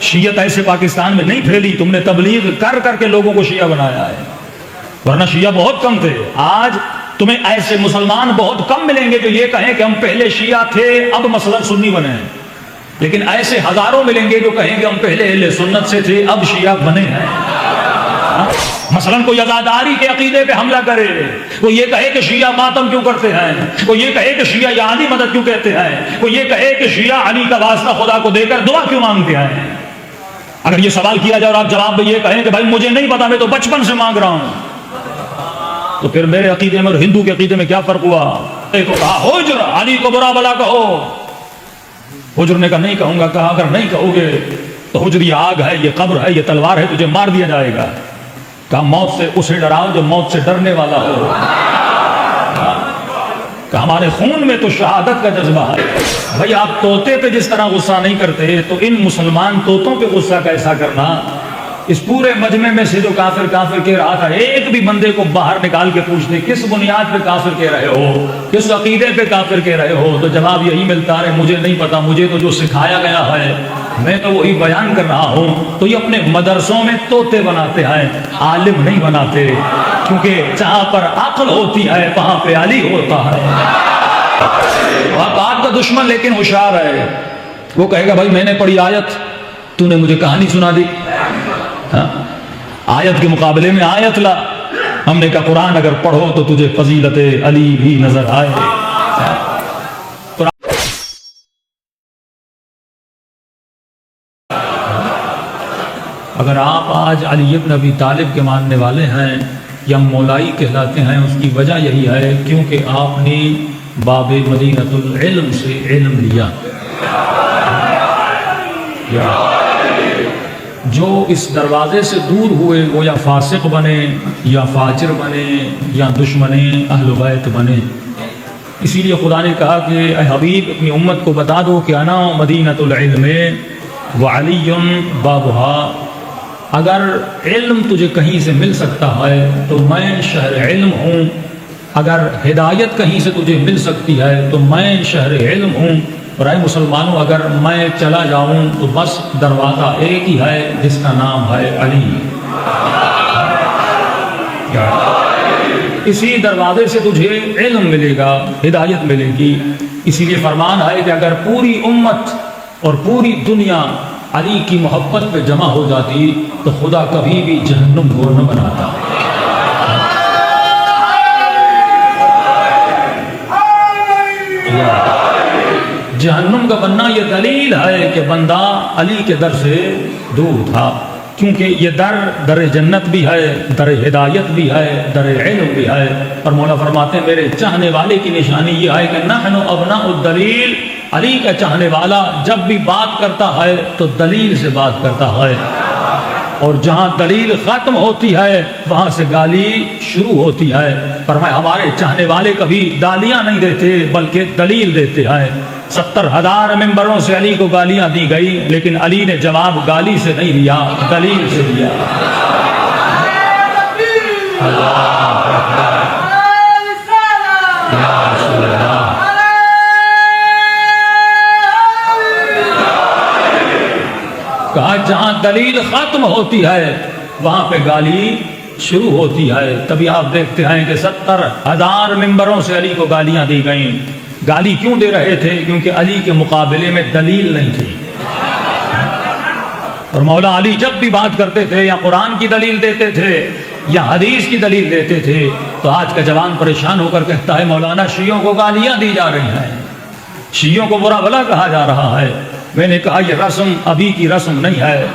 شیعت ایسے پاکستان میں نہیں پھیلی، تم نے تبلیغ کر کر کے لوگوں کو شیعہ بنایا ہے، ورنہ شیعہ بہت کم تھے۔ آج تمہیں ایسے مسلمان بہت کم ملیں گے جو یہ کہیں کہ ہم پہلے شیعہ تھے اب مثلا سنی بنے ہیں، لیکن ایسے ہزاروں ملیں گے جو کہیں کہ ہم پہلے اہل سنت سے تھے اب شیعہ بنے ہیں۔ مثلا کوئی عزاداری کے عقیدے پہ حملہ کرے، کوئی یہ کہے کہ شیعہ ماتم کیوں کرتے ہیں، کوئی یہ کہے کہ شیعہ یا علی مدد کیوں کہتے ہیں، کوئی یہ کہے کہ شیعہ علی کا واسطہ خدا کو دے کر دعا کیوں مانگتے ہیں۔ اگر یہ سوال کیا جائے اور آپ جواب میں یہ کہیں کہ بھائی مجھے نہیں پتا، میں تو بچپن سے مانگ رہا ہوں، تو پھر میرے عقیدے میں اور ہندو کے عقیدے میں کیا فرق ہوا؟ ایک کو کہا حجر علی کو برا بلا کہو، حجر نے کہا نہیں کہوں گا، کہا اگر نہیں کہو گے تو حجر یہ آگ ہے، یہ قبر ہے، یہ تلوار ہے، تجھے مار دیا جائے گا۔ کہا موت سے اسے ڈراؤ جو موت سے ڈرنے والا ہو۔ کہ ہمارے خون میں تو شہادت کا جذبہ ہے۔ بھائی آپ طوطے پہ جس طرح غصہ نہیں کرتے تو ان مسلمان طوطوں پہ غصہ کیسا کرنا؟ اس پورے مجمع میں سے جو کافر کافر کہہ رہا تھا، ایک بھی بندے کو باہر نکال کے پوچھتے کس بنیاد پہ کافر کہہ رہے ہو، کس عقیدے پہ کافر کہہ رہے ہو، تو جواب یہی ملتا ہے مجھے نہیں پتا، مجھے تو جو سکھایا گیا ہے میں تو وہی بیان کر رہا ہوں۔ تو یہ اپنے مدرسوں میں طوطے بناتے ہیں، عالم نہیں بناتے، کیونکہ جہاں پر عقل ہوتی ہے وہاں پہ علی ہوتا ہے۔ آپ کا دشمن لیکن ہوشیار ہے، وہ کہے گا بھائی میں نے پڑھی آیت، تو نے مجھے کہانی سنا دی، آیت کے مقابلے میں آیت لا۔ ہم نے کہا قرآن اگر پڑھو تو تجھے فضیلت علی بھی نظر آئے۔ اگر آپ آج علی بن ابی طالب کے ماننے والے ہیں یا مولائی کہلاتے ہیں، اس کی وجہ یہی ہے کیونکہ آپ نے باب مدینۃ العلم سے علم لیا۔ جو اس دروازے سے دور ہوئے وہ یا فاسق بنے یا فاجر بنے یا دشمن اہل بیت بنے۔ اسی لیے خدا نے کہا کہ اے حبیب اپنی امت کو بتا دو کہ انا مدینۃ العلم وعلی بابھا۔ اگر علم تجھے کہیں سے مل سکتا ہے تو میں شہر علم ہوں، اگر ہدایت کہیں سے تجھے مل سکتی ہے تو میں شہر علم ہوں۔ اور اے مسلمانوں اگر میں چلا جاؤں تو بس دروازہ ایک ہی ہے جس کا نام ہے علی۔ اسی دروازے سے تجھے علم ملے گا، ہدایت ملے گی۔ اسی لیے فرمان ہے کہ اگر پوری امت اور پوری دنیا علی کی محبت پہ جمع ہو جاتی تو خدا کبھی بھی جہنم کو نہ بناتا۔ جہنم کا بننا یہ دلیل ہے کہ بندہ علی کے در سے دور تھا، کیونکہ یہ در جنت بھی ہے، در ہدایت بھی ہے، در علم بھی ہے۔ اور مولا فرماتے ہیں میرے چاہنے والے کی نشانی یہ ہے کہ نحن ابناء الدلیل، علی کا چاہنے والا جب بھی بات کرتا ہے تو دلیل سے بات کرتا ہے، اور جہاں دلیل ختم ہوتی ہے وہاں سے گالی شروع ہوتی ہے۔ فرمایا ہمارے چاہنے والے کبھی گالیاں نہیں دیتے بلکہ دلیل دیتے ہیں۔ 70,000 ممبروں سے علی کو گالیاں دی گئی لیکن علی نے جواب گالی سے نہیں دیا، دلیل سے دیا۔ کہا جہاں دلیل ختم ہوتی ہے وہاں پہ گالی شروع ہوتی ہے۔ تبھی آپ دیکھتے ہیں کہ 70,000 ممبروں سے علی کو گالیاں دی گئیں۔ گالی کیوں دے رہے تھے؟ کیونکہ علی کے مقابلے میں دلیل نہیں تھی۔ اور مولا علی جب بھی بات کرتے تھے یا قرآن کی دلیل دیتے تھے یا حدیث کی دلیل دیتے تھے تو آج کا جوان پریشان ہو کر کہتا ہے مولانا شیعوں کو گالیاں دی جا رہی ہیں، شیعوں کو برا بھلا کہا جا رہا ہے۔ میں نے کہا یہ رسم ابھی کی رسم نہیں ہے۔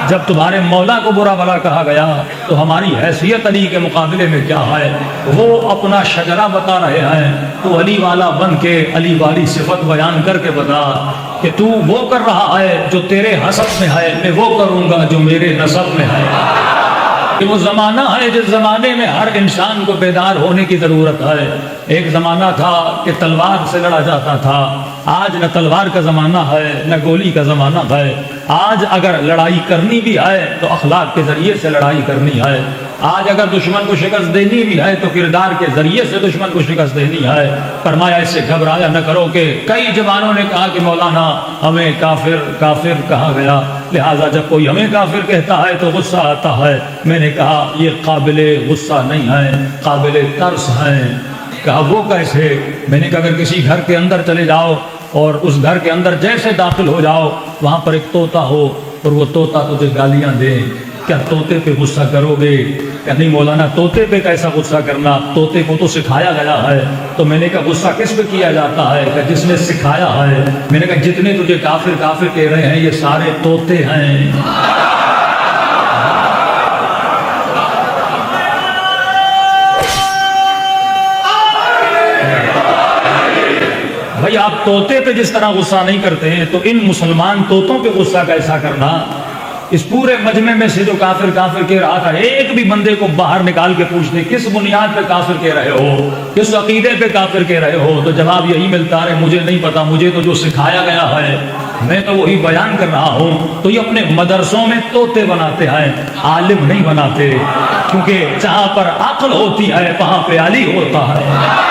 جب تمہارے مولا کو برا بھلا کہا گیا تو ہماری حیثیت علی کے مقابلے میں کیا ہے؟ وہ اپنا شجرہ بتا رہے ہیں، تو علی والا بن کے علی والی صفت بیان کر کے بتا کہ تو وہ کر رہا ہے جو تیرے حسب میں ہے، میں وہ کروں گا جو میرے نسب میں ہے۔ کہ وہ زمانہ ہے جس زمانے میں ہر انسان کو بیدار ہونے کی ضرورت ہے۔ ایک زمانہ تھا کہ تلوار سے لڑا جاتا تھا، آج نہ تلوار کا زمانہ ہے نہ گولی کا زمانہ ہے۔ آج اگر لڑائی کرنی بھی ہے تو اخلاق کے ذریعے سے لڑائی کرنی ہے۔ آج اگر دشمن کو شکست دینی بھی ہے تو کردار کے ذریعے سے دشمن کو شکست دینی ہے۔ فرمایا اس سے گھبرایا نہ کرو کہ کئی جوانوں نے کہا کہ مولانا ہمیں کافر کافر کہا گیا، لہٰذا جب کوئی ہمیں کافر کہتا ہے تو غصہ آتا ہے۔ میں نے کہا یہ قابل غصہ نہیں ہے، قابل ترس ہے۔ کہا وہ کیسے؟ میں نے کہا اگر کسی گھر کے اندر چلے جاؤ اور اس گھر کے اندر جیسے داخل ہو جاؤ وہاں پر ایک طوطا ہو اور وہ طوطا تجھے گالیاں دے، کیا طوطے پہ غصہ کرو گے؟ کہ نہیں مولانا طوطے پہ کیسا غصہ کرنا، طوطے کو تو سکھایا گیا ہے۔ تو میں نے کہا غصہ کس پہ کیا جاتا ہے؟ کہ جس نے سکھایا ہے۔ میں نے کہا جتنے تجھے کافر کافر کہہ رہے ہیں یہ سارے طوطے ہیں۔ بھائی آپ طوطے پہ جس طرح غصہ نہیں کرتے ہیں تو ان مسلمان طوطوں پہ غصہ کیسا کرنا؟ اس پورے مجمع میں سے جو کافر کافر کہہ رہا تھا ایک بھی بندے کو باہر نکال کے پوچھتے کس بنیاد پہ کافر کہہ رہے ہو، کس عقیدے پہ کافر کہہ رہے ہو، تو جواب یہی ملتا ہے مجھے نہیں پتا، مجھے تو جو سکھایا گیا ہے میں تو وہی بیان کر رہا ہوں۔ تو یہ اپنے مدرسوں میں طوطے بناتے ہیں، عالم نہیں بناتے، کیونکہ جہاں پر عقل ہوتی ہے وہاں پہ علی ہوتا ہے۔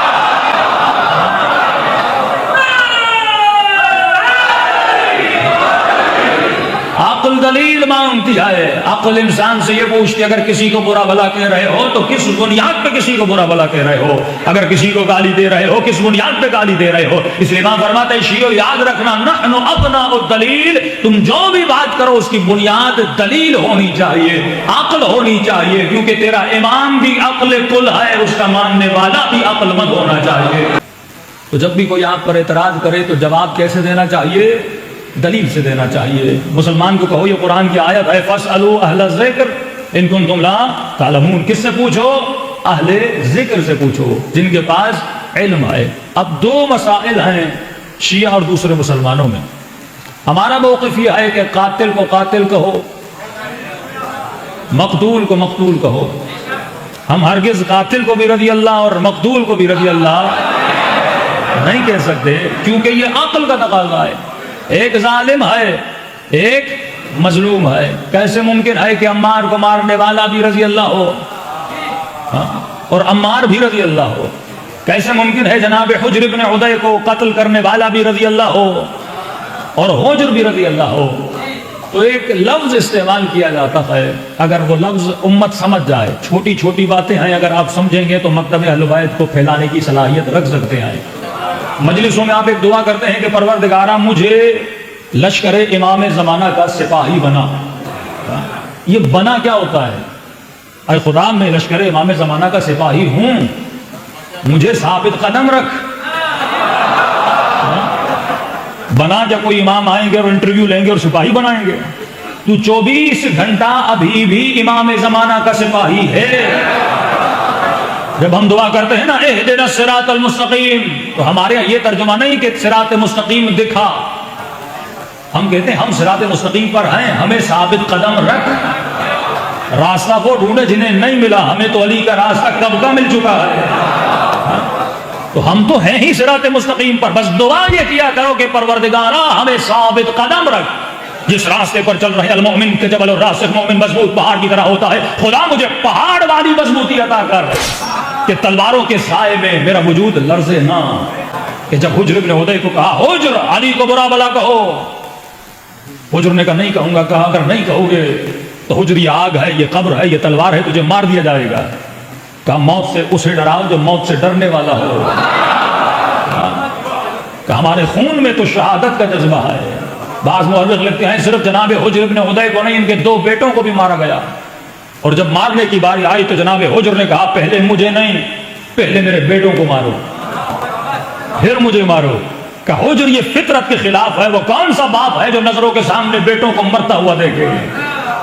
عقل دلیل مانگتی ہے، عقل انسان سے یہ پوچھتی اگر کسی کو برا بھلا کہہ رہے ہو تو کس بنیاد پہ کسی کو برا بھلا کہہ رہے ہو، اگر کسی کو گالی دے رہے ہو کس بنیاد پہ گالی دے رہے ہو۔ اس لیے امام فرماتے ہیں شیعو یاد رکھنا نحن ابناء الدلیل، تم جو بھی بات کرو اس کی بنیاد دلیل ہونی چاہیے، عقل ہونی چاہیے، کیونکہ تیرا امام بھی عقل کل ہے، اس کا ماننے والا بھی عقل مند ہونا چاہیے۔ تو جب بھی کوئی آپ پر اعتراض کرے تو جواب کیسے دینا چاہیے؟ دلیل سے دینا چاہیے۔ مسلمان کو کہو یہ قرآن کی آیت ہے فاسألوا اہل الذکر ان کنتم لا تعلمون، کس سے پوچھو؟ اہل ذکر سے پوچھو جن کے پاس علم ہے۔ اب دو مسائل ہیں شیعہ اور دوسرے مسلمانوں میں۔ ہمارا موقف یہ ہے کہ قاتل کو قاتل کہو، مقتول کو مقتول کہو۔ ہم ہرگز قاتل کو بھی رضی اللہ اور مقتول کو بھی رضی اللہ نہیں کہہ سکتے، کیونکہ یہ عقل کا تقاضا ہے۔ ایک ظالم ہے ایک مظلوم ہے، کیسے ممکن ہے کہ عمار کو مارنے والا بھی رضی اللہ ہو اور عمار بھی رضی اللہ ہو؟ کیسے ممکن ہے جناب حجر ابن عدی کو قتل کرنے والا بھی رضی اللہ ہو اور حجر بھی رضی اللہ ہو؟ تو ایک لفظ استعمال کیا جاتا ہے، اگر وہ لفظ امت سمجھ جائے، چھوٹی چھوٹی باتیں ہیں اگر آپ سمجھیں گے تو مکتب اہل بیت کو پھیلانے کی صلاحیت رکھ سکتے ہیں۔ مجلسوں میں آپ ایک دعا کرتے ہیں کہ پروردگارہ مجھے لشکر امام زمانہ کا سپاہی بنا۔ یہ بنا کیا ہوتا ہے؟ اے خدا میں لشکر امام زمانہ کا سپاہی ہوں، مجھے ثابت قدم رکھ۔ بنا جب کوئی امام آئیں گے اور انٹرویو لیں گے اور سپاہی بنائیں گے، تو 24 گھنٹہ ابھی بھی امام زمانہ کا سپاہی ہے۔ جب ہم دعا کرتے ہیں نا اہدنا الصراط المستقیم، تو ہمارے یہ ترجمہ نہیں کہ صراط مستقیم دکھا، ہم کہتے ہیں ہم صراط مستقیم پر ہیں، ہمیں ثابت قدم رکھ۔ راستہ وہ ڈھونڈے جنہیں نہیں ملا، ہمیں تو علی کا راستہ کب کا مل چکا ہے۔ تو ہم تو ہیں ہی صراط مستقیم پر، بس دعا یہ کیا کرو کہ پروردگارہ ہمیں ثابت قدم رکھ۔ جس راستے پر چل رہے المؤمن کے جبل الراسخ، مومن مضبوط پہاڑ کی طرح ہوتا ہے، خدا مجھے پہاڑ والی مضبوطی عطا کر کہ تلواروں کے سائے میں میرا وجود لرزے نہ۔ کہ جب حجر ابن عدی کو کہا حجر علی کو برا بلا کہو، حجر نے کہا نہیں کہوں گا۔ کہا اگر نہیں کہو گے تو حجر یہ آگ ہے، یہ قبر ہے، یہ تلوار ہے، تجھے مار دیا جائے گا۔ کہا موت سے اسے ڈراؤ جو موت سے ڈرنے والا ہو۔ کہ ہمارے خون میں تو شہادت کا جذبہ ہے۔ بعض مورخ لکھتے ہیں صرف جناب حجر ابن عدی کو نہیں، ان کے 2 بیٹوں کو بھی مارا گیا، اور جب مارنے کی باری آئی تو جناب حجر نے کہا پہلے مجھے نہیں، پہلے میرے بیٹوں کو مارو پھر مجھے مارو۔ کہ حجر یہ فطرت کے خلاف ہے، وہ کون سا باپ ہے جو نظروں کے سامنے بیٹوں کو مرتا ہوا دیکھے؟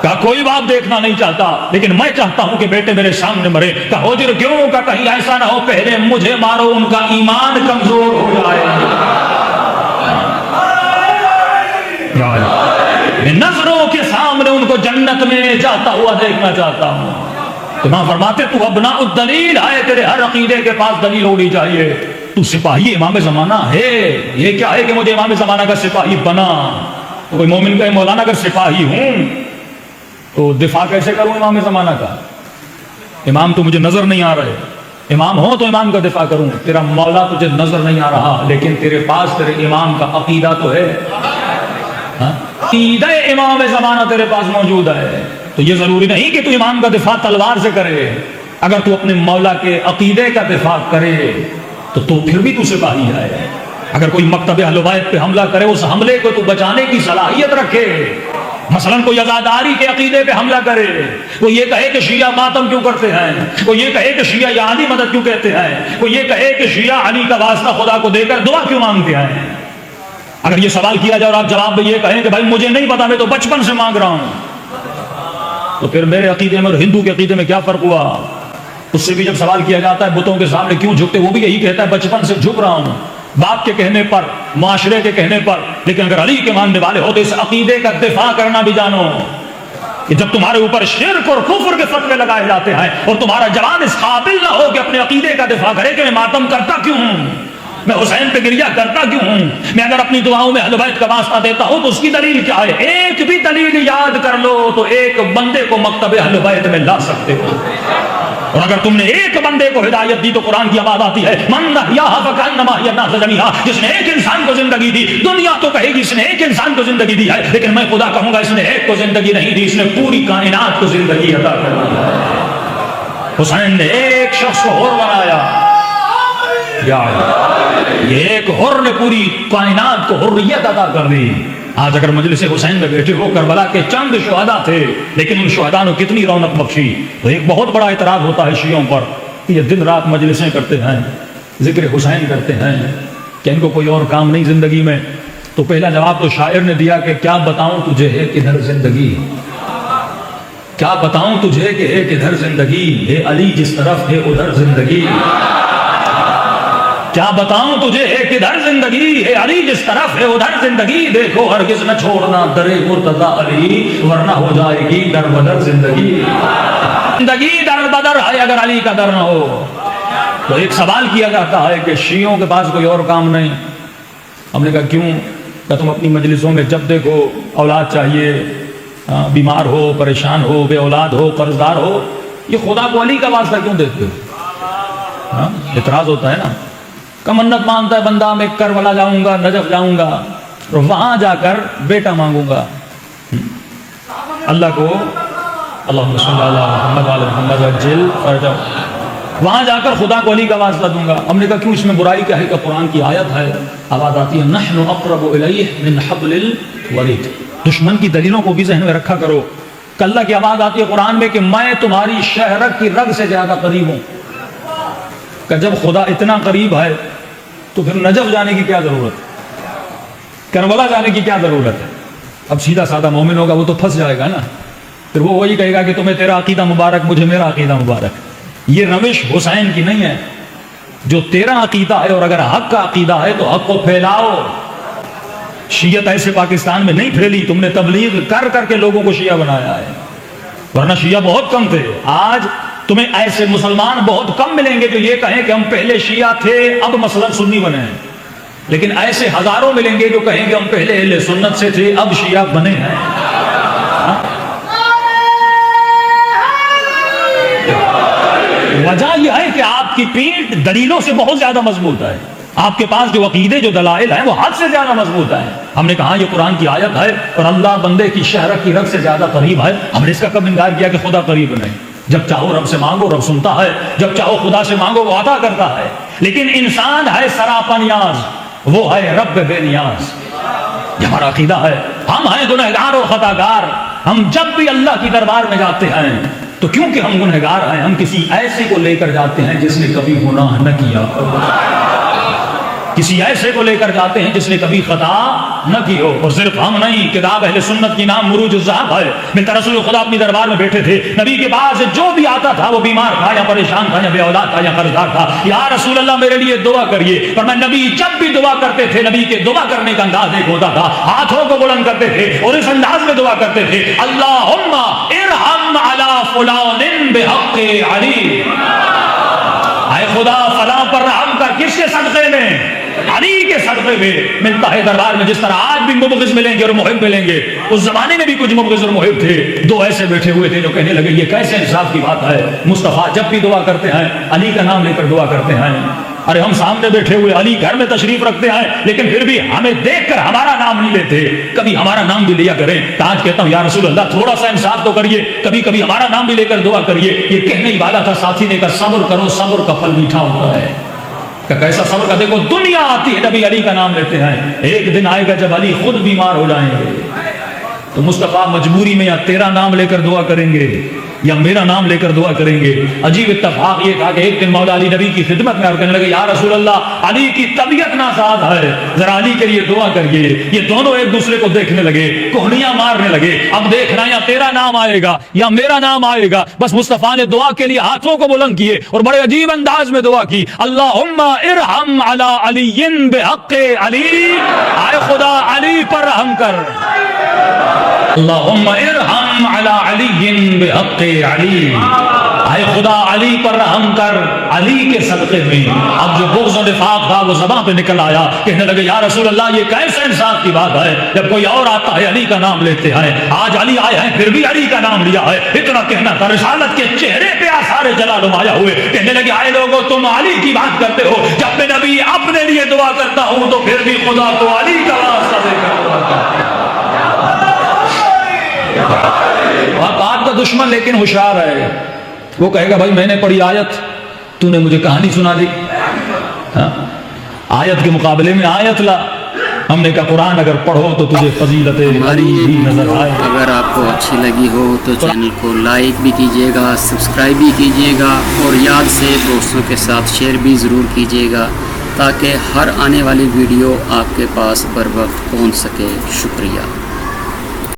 کہا کوئی باپ دیکھنا نہیں چاہتا، لیکن میں چاہتا ہوں کہ بیٹے میرے سامنے مرے۔ کہا حجر کیوں؟ کہ کہیں ایسا نہ ہو پہلے مجھے مارو، ان کا ایمان کمزور ہو جائے۔ میں نظروں کے سامنے ان کو جنت میں جاتا ہوا دیکھنا چاہتا ہوں۔ تو ماں فرماتے تو ابناء الدلیل ہے، تیرے ہر عقیدے کے پاس دلیل ہونی چاہیے۔ تو سپاہی امام زمانہ ہے، یہ کیا ہے کہ مجھے امام زمانہ کا سپاہی بنا؟ تو کوئی مومن کہے مولانا اگر سپاہی ہوں تو دفاع کیسے کروں امام زمانہ کا؟ امام تو مجھے نظر نہیں آ رہے، امام ہو تو امام کا دفاع کروں، تیرا مولا تجھے نظر نہیں آ رہا، لیکن تیرے پاس تیرے امام کا عقیدہ تو ہے، عقیدہ امام زمانہ تیرے پاس موجود ہے، تو یہ ضروری نہیں کہ تو امام کا دفاع تلوار سے کرے، اگر تو اپنے مولا کے عقیدے کا دفاع کرے تو پھر بھی تو سپاہی ہے، اگر کوئی مکتب اہل بیت پہ حملہ کرے اس حملے کو تو بچانے کی صلاحیت رکھے، مثلا کوئی عزاداری کے عقیدے پہ حملہ کرے، کوئی یہ کہے کہ شیعہ ماتم کیوں کرتے ہیں، کوئی یہ کہے کہ شیعہ یا علی مدد کیوں کہتے ہیں، کوئی یہ کہے کہ شیعہ علی کا واسطہ خدا کو دے کر دعا کیوں مانگتے ہیں، اگر یہ سوال کیا جائے اور آپ جواب میں یہ کہیں کہ بھائی مجھے نہیں پتا میں تو بچپن سے مانگ رہا ہوں، تو پھر میرے عقیدے میں اور ہندو کے عقیدے میں کیا فرق ہوا؟ اس سے بھی جب سوال کیا جاتا ہے بتوں کے سامنے کیوں جھکتے، وہ بھی یہی کہتا ہے بچپن سے جھک رہا ہوں، باپ کے کہنے پر، معاشرے کے کہنے پر، لیکن اگر علی کے ماننے والے ہو تو اس عقیدے کا دفاع کرنا بھی جانو کہ جب تمہارے اوپر شرک اور کفر کے فتوے لگائے جاتے ہیں اور تمہارا جوان اس قابل نہ ہو کہ اپنے عقیدے کا دفاع کرے کہ میں ماتم کرتا کیوں ہوں، میں حسین پہ گریہ کرتا کیوں ہوں، میں اگر اپنی دعاؤں میں اہل بیت کا واسطہ دیتا ہوں تو اس کی دلیل کیا ہے؟ ایک بھی دلیل یاد کر لو تو ایک بندے کو مکتب اہل بیت میں لا سکتے ہو، اور اگر تم نے ایک بندے کو ہدایت دی تو قرآن کی آواز آتی ہے من احیاھا فکأنما احیا الناس جمیعا، جس نے ایک انسان کو زندگی دی، دنیا تو کہے گی اس نے ایک انسان کو زندگی دی ہے، لیکن میں خدا کہوں گا اس نے ایک کو زندگی نہیں دی، اس نے پوری کائنات کو زندگی عطا کر دی۔ حسین نے ایک شخص کو حر بنایا، یہ ایک حر نے پوری کائنات کو حریت عطا کر دی۔ آج اگر مجلس حسین میں بیٹھے ہو، کربلا کے چند شہداء تھے لیکن ان شہداء نے کتنی رونق بخشی، تو ایک بہت بڑا اعتراض ہوتا ہے شیعوں پر کہ یہ دن رات مجلسیں کرتے ہیں، ذکر حسین کرتے ہیں، کہ ان کو کوئی اور کام نہیں زندگی میں، تو پہلا جواب تو شاعر نے دیا کہ کیا بتاؤں تجھے ہے کدھر زندگی، کیا بتاؤں تجھے کہ ہے کدھر زندگی، ہے علی جس طرف ہے ادھر زندگی، کیا بتاؤں تجھے ہے کدھر زندگی، ہے علی جس طرف ہے ادھر زندگی، دیکھو ہرگز نہ چھوڑنا در مرتضی علی ورنہ ہو جائے گی در بدر زندگی، زندگی در بدر ہے اگر علی کا در نہ ہو۔ تو ایک سوال کیا جاتا ہے کہ شیعوں کے پاس کوئی اور کام نہیں، ہم نے کہا کیوں؟ کہ تم اپنی مجلسوں میں جب دیکھو اولاد چاہیے، بیمار ہو، پریشان ہو، بے اولاد ہو، قرض دار ہو، یہ خدا کو علی کا واسطہ کیوں دیتے ہو؟ اعتراض ہوتا ہے نا، کا منت مانتا ہے بندہ میں کربلا جاؤں گا، نجف جاؤں گا اور وہاں جا کر بیٹا مانگوں گا، اللہ کو اللہم صلی اللہ محمد علی محمد وجل فرجہ، وہاں جا کر خدا کو علی کا واسطہ دوں گا۔ ہم نے کہا کیوں؟ اس میں برائی کیا ہے؟ کہ قرآن کی آیت ہے، آواز آتی ہے نحن اقرب الیہ من حبل الورید، دشمن کی دلیلوں کو بھی ذہن میں رکھا کرو، کہ اللہ کی آواز آتی ہے قرآن میں کہ میں تمہاری شہرک کی رگ سے زیادہ قریب ہوں، کہ جب خدا اتنا قریب ہے تو پھر نجف جانے کی کیا ضرورت ہے، کربلا جانے کی کیا ضرورت ہے؟ اب سیدھا سادہ مومن ہوگا وہ تو پھنس جائے گا نا، پھر وہ وہی کہے گا کہ تمہیں تیرا عقیدہ مبارک، مجھے میرا عقیدہ مبارک۔ یہ روش حسین کی نہیں ہے، جو تیرا عقیدہ ہے اور اگر حق کا عقیدہ ہے تو حق کو پھیلاؤ۔ شیعت ایسے پاکستان میں نہیں پھیلی، تم نے تبلیغ کر کر کے لوگوں کو شیعہ بنایا ہے، ورنہ شیعہ بہت کم تھے۔ آج تمہیں ایسے مسلمان بہت کم ملیں گے جو یہ کہیں کہ ہم پہلے شیعہ تھے اب مثلا سنی بنے ہیں، لیکن ایسے ہزاروں ملیں گے جو کہیں گے ہم پہلے اہل سنت سے تھے اب شیعہ بنے ہیں۔ وجہ یہ ہے کہ آپ کی پیٹھ دلیلوں سے بہت زیادہ مضبوط ہے، آپ کے پاس جو عقیدے جو دلائل ہیں وہ حد سے زیادہ مضبوط ہیں۔ ہم نے کہا یہ قرآن کی آیت ہے اور اللہ بندے کی شہرت کی رگ سے زیادہ قریب ہے، ہم نے اس کا کب انکار کیا کہ خدا قریب نہیں؟ جب چاہو رب سے مانگو رب سنتا ہے، جب چاہو خدا سے مانگو وہ عطا کرتا ہے، لیکن انسان ہے سراپا نیاز، وہ ہے رب بے نیاز۔ یہ ہمارا عقیدہ ہے، ہم ہیں گنہگار اور خطاگار، ہم جب بھی اللہ کی دربار میں جاتے ہیں تو کیونکہ ہم گنہگار ہیں ہم کسی ایسے کو لے کر جاتے ہیں جس نے کبھی گناہ نہ کیا، کسی ایسے کو لے کر جاتے ہیں جس نے کبھی خطا نہ کی ہو۔ اور صرف ہم نہیں، کتاب اہل سنت کی نام مروج الذہب ہے، ملتا رسول خدا اپنی دربار میں بیٹھے تھے، نبی کے پاس جو بھی آتا تھا وہ بیمار تھا یا پریشان تھا یا بے اولاد تھا یا قرض دار تھا، یا رسول اللہ میرے لیے دعا کریے۔ پر میں نبی جب بھی دعا کرتے تھے، نبی کے دعا کرنے کا انداز ایک ہوتا تھا، ہاتھوں کو بلند کرتے تھے اور اس انداز میں دعا کرتے تھے، اللہم ارحم علی فلان بحق علی، آئے خدا فلاں پر رحم کر. کس کے صدقے میں؟ علی کے صدقے میں ملتا ہے دربار میں. جس طرح آج بھی مبغض ملیں گے اور محب ملیں گے، اس زمانے میں بھی کچھ مبغض اور محب تھے. دو ایسے بیٹھے ہوئے تھے جو کہنے لگے یہ کیسے انصاف کی بات ہے، مصطفیٰ جب بھی دعا کرتے ہیں علی کا نام لے کر دعا کرتے ہیں. ارے ہم سامنے بیٹھے ہوئے علی گھر میں تشریف رکھتے ہیں، لیکن پھر بھی ہمیں دیکھ کر ہمارا نام نہیں لیتے. کبھی ہمارا نام بھی لیا کریں. تو آج کہتا ہوں یا رسول اللہ تھوڑا سا انصاف تو کریے، کبھی کبھی ہمارا نام بھی لے کر دعا کریے. یہ کہنے ہی والا تھا ساتھی نے کہا صبر کرو، صبر کا پھل میٹھا ہوتا ہے. کہ کیسا صبر کا؟ دیکھو دنیا آتی ہے نبی علی کا نام لیتے ہیں، ایک دن آئے گا جب علی خود بیمار ہو جائیں گے تو مصطفیٰ مجبوری میں یا تیرا نام لے کر دعا کریں گے یا میرا نام لے کر دعا کریں گے. عجیب اتفاق یہ تھا کہ ایک دن مولا علی نبی کی خدمت میں کہنے لگے یا رسول اللہ علی کی طبیعت ناساز ہے، ذرا علی کے لیے دعا کریے. یہ دونوں ایک دوسرے کو دیکھنے لگے، کوہنیاں مارنے لگے. اب دیکھنا یا تیرا نام آئے گا یا میرا نام آئے گا. بس مصطفیٰ نے دعا کے لیے ہاتھوں کو بلند کیے اور بڑے عجیب انداز میں دعا کی. اللہم ارحم علی علی بحق علی، آئے خدا علی پر رحم کر. اللہم ارحم علی علی بحق علی، آئے خدا علی پر رحم کر علی کے صدقے میں. اب جو بغض و نفاق تھا وہ زبان پہ نکل آیا. کہنے لگے یا رسول اللہ یہ کیسے انصاف کی بات ہے، جب کوئی اور آتا ہے علی کا نام لیتے ہیں. آج علی آئے ہیں پھر بھی علی کا نام لیا ہے. اتنا کہنا تھا، رسالت کے چہرے پہ آثار جلال نمایاں ہوئے. کہنے لگے آئے لوگوں تم علی کی بات کرتے ہو، جب میں نبی اپنے لیے دعا کرتا ہوں تو پھر بھی خدا کو علی کا واسطہ دے کر دعا کرتا ہوں. بات کا دشمن لیکن ہوشیار ہے. وہ کہے گا بھائی میں نے پڑھی آیت، تو نے مجھے کہانی سنا دی. آیت کے مقابلے میں آیت لا. ہم نے کہا قرآن اگر پڑھو تو تجھے فضیلت علی بھی نظر آئے. اگر آپ کو اچھی لگی ہو تو چینل کو لائک بھی کیجیے گا، سبسکرائب بھی کیجیے گا اور یاد سے دوستوں کے ساتھ شیئر بھی ضرور کیجیے گا تاکہ ہر آنے والی ویڈیو آپ کے پاس بر وقت پہنچ سکے. شکریہ.